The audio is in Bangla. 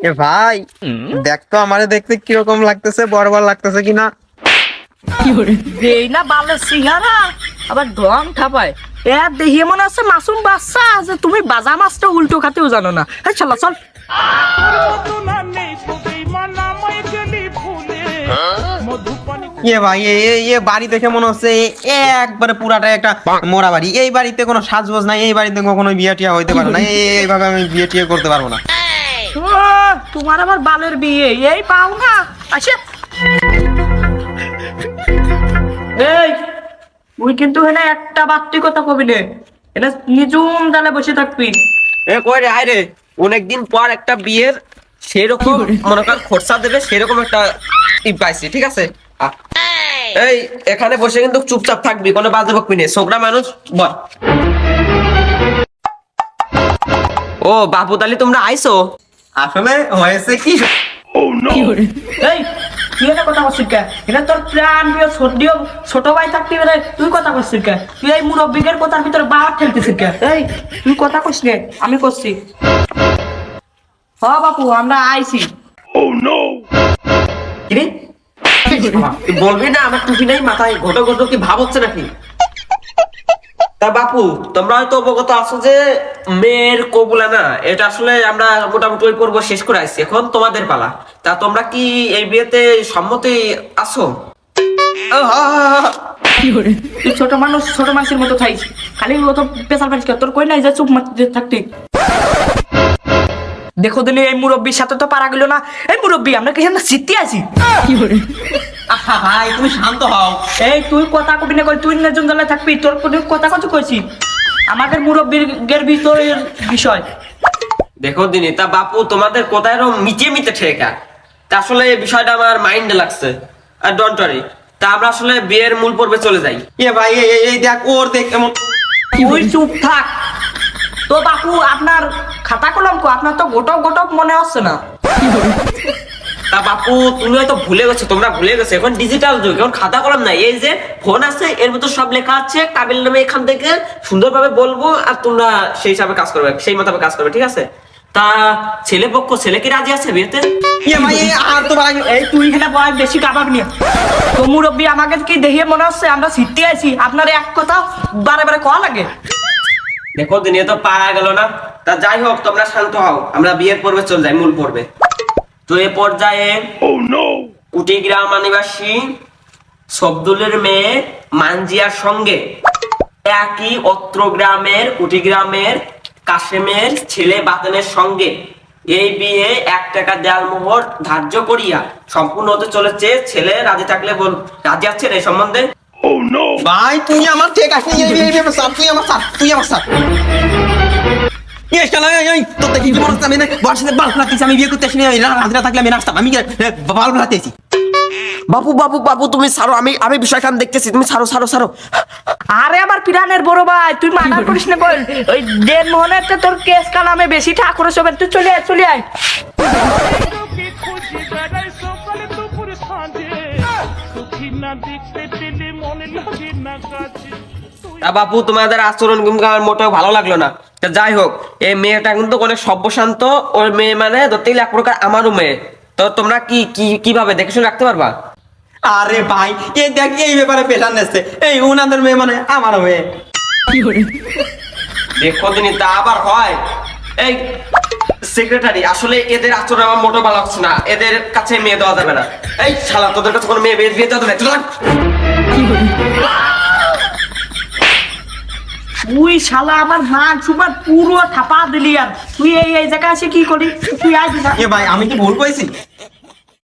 এ ভাই দেখ তো আমারে দেখতে কিরকম লাগতেছে, বড় বড় লাগতেছে কিনা। এই না বালের সিহারা আবার ঢং ঠাপায় এ দেখি মনে হচ্ছে মাসুম বাচ্চা যে তুমি বাজা মাছটা উল্টো খাতেও জানো না। এই চল চল এ ভাই এ বাড়ি দেখে মনে হচ্ছে একবারে পুরাটাই একটা মরা বাড়ি। এই বাড়িতে কোনো সাজগোজ নাই, এই বাড়িতে কখনো বিয়ে টিয়া হইতে পারে না। এইভাবে আমি বিয়ে টিয়া করতে পারবো না। তোমার আবার বালের বিয়ে এই পাও না। আচ্ছা এই তুই কিন্তু এখানে একটা বাড়তি কথা কবি নে, এটা নিজুম জালে বসে থাকবি। এ কই রে আয় রে, অনেকদিন পর একটা বিয়ের সেরকম মনে কর খরচা দেবে সেরকম একটা টিপ পাইছি, ঠিক আছে? এই এখানে বসে কিন্তু চুপচাপ থাকবি, কোনো বাজে বকবি না, ছোকরা মানুষ বল। ও বাপু তাহলে তোমরা আইছো? আসলে হয়েছে কি, এই তুই এটা কথা করছিস কে? এটা তোর প্রাণ প্রিয় সর্দিও ছোট ভাই থাকতে পারে, তুই কথা করছিস কে? তুই এই মুরব্বীদের কথার ভিতরে বাদ ঠেলতেছিস কে? এই তুই কথা কইস নে, আমি করছি। হ বাপু আমরা আইছি। কি রে? তুই বলবি না আমার টুপি নাই মাথায়, ঘটো ঘটো কি ভাব হচ্ছে নাকি? তা বাপু তোমরা হয়তো অবগত আছো যে মেয়ের কবুলা না, এটা আসলে আমরা মোটামুটি ওই পর্ব শেষ করে আসছি, এখন তোমাদের পালা। তা তোমরা কি এই বিয়েতে সম্মতি আছো? তুই ছোট মানুষ ছোট মানুষের মতো থাইস, খালি ও তো পেশাল পাইস তোর কই নাই যে চুপ মারতে থাকতি। দেখো দিলে এই মুরব্বীর সাথে তো পারা গেল না। এই মুরব্বী আমরা কি না জিততে আছি? আহা ভাই তুমি শান্ত হও। এই তুই কথা কবি না, তুই নির্জন জায়গায় থাকবি, তোর কোনো কথা কথা কইছি আমাদের মুরব্বীর ভিতরের বিষয়। দেখো দিনি, তা বাপু তোমাদের কোথায় মিটে মিটে ঠেকা, তা আসলে এই বিষয়টা আমার মাইন্ডে লাগছে। আর ডোন্ট ওয়ারি, তা আমরা আসলে বিয়ের মূল পর্বে চলে যাই। এ ভাই এই দেখ ওর দেখ কেমন। তুই চুপ থাক তো বাপু, আপনার খাতা কলম কো, আপনার তো গোটক গোটক মনে হচ্ছে না। তা বাপু তুমি হয়তো ভুলে গেছো, তোমরা ভুলে গেছো এখন ডিজিটাল যুগ, এখন খাতা কলম নাই, এই যে ফোন আছে এর ভিতর সব লেখা আছে, কাবিল নামে এখান থেকে সুন্দরভাবে বলবো আর তোমরা সেই হিসাবে কাজ করবে, সেই মোতাবেক কাজ করবে, ঠিক আছে? তা ছেলে পক্ষ ছেলে কি রাজি আছে বিয়েতে? এ ভাই আর তো ভাই এই তুই এখানে বয় বেশি কাবাব নিয়ে তো মুরব্বী আমাকে কি দেখিয়ে মনে হচ্ছে আমরা জিততে আইছি? আপনার এক কথা বারে বারে কয়া লাগে। দেখো দিন এ তো পারা গেল না, তা যাই হোক তোমরা শান্ত হও, আমরা বিয়ের পর্বে চলে যাই, মূল পর্বে। তো এ পর্যায়ে কুটিগ্রাম আদিবাসী সবদুলের মেয়ে মানজিয়ার সঙ্গে একই অত্র গ্রামের কুটিগ্রামের কাশেমের ছেলে বাতেনের সঙ্গে এই বিয়ে 1 টাকা দেয়াল মোহর ধার্য করিয়া সম্পূর্ণ হতে চলেছে। ছেলে রাজি থাকলে বল, রাজি আছেন এই সম্বন্ধে? ভাই তুই আমার ঠিক আছে, তুই আমার সাথ, তুই আমার সাথ। তোর দেখি মনে হচ্ছে আমি বর্ষাতে বাল্ব লাগাইছি, আমি বিয়ে করতে আসিনি, রাজরা থাকলে আমি নাচতাম, আমি বাল্ব লাগাইছি। বাবু বাবু বাবু তুমি ছাড়ো, আমি বিষয়টা দেখতেছি, তুমি ছাড়ো ছাড়ো ছাড়ো। আরে আবার পিরানের বড় ভাই তুই মানা করিস না, বল ওই দেন মোহনের তোর কেস কালামে বেশি ঠাকুর সবে, তুই চলে আয় চলে আয়। তা বাপু তোমাদের আচরণ কিন্তু আমার মোটেও ভালো লাগলো না। তা যাই হোক, এই মেয়েটা কিন্তু অনেক সভ্যশান্ত, ওর মেয়ে মানে ধরতে গেলে এক প্রকার আমারও মেয়ে। তো তোমরা কিভাবে দেখে শুনে রাখতে পারবা? আরে ভাই এই দেখ এই ব্যাপারে পেশান নেছে, এই উনাদের মেয়ে মানে আমারও মেয়ে। দেখো দিনি তা আবার হয়। এই সেক্রেটারি আসলে এদের আচরণ আমার মোটেও ভালো লাগছে না, এদের কাছে মেয়ে দেওয়া যাবে না। এই শালা তোদের কাছে কোনো মেয়ে বিয়ে দেওয়া যাবে না। তুই শালা আমার মান সুমান পুরো থাপা দিলি, আর তুই এই জায়গায় এসে কি করি? তুই আজ এ ভাই আমি কি ভুল কইছি?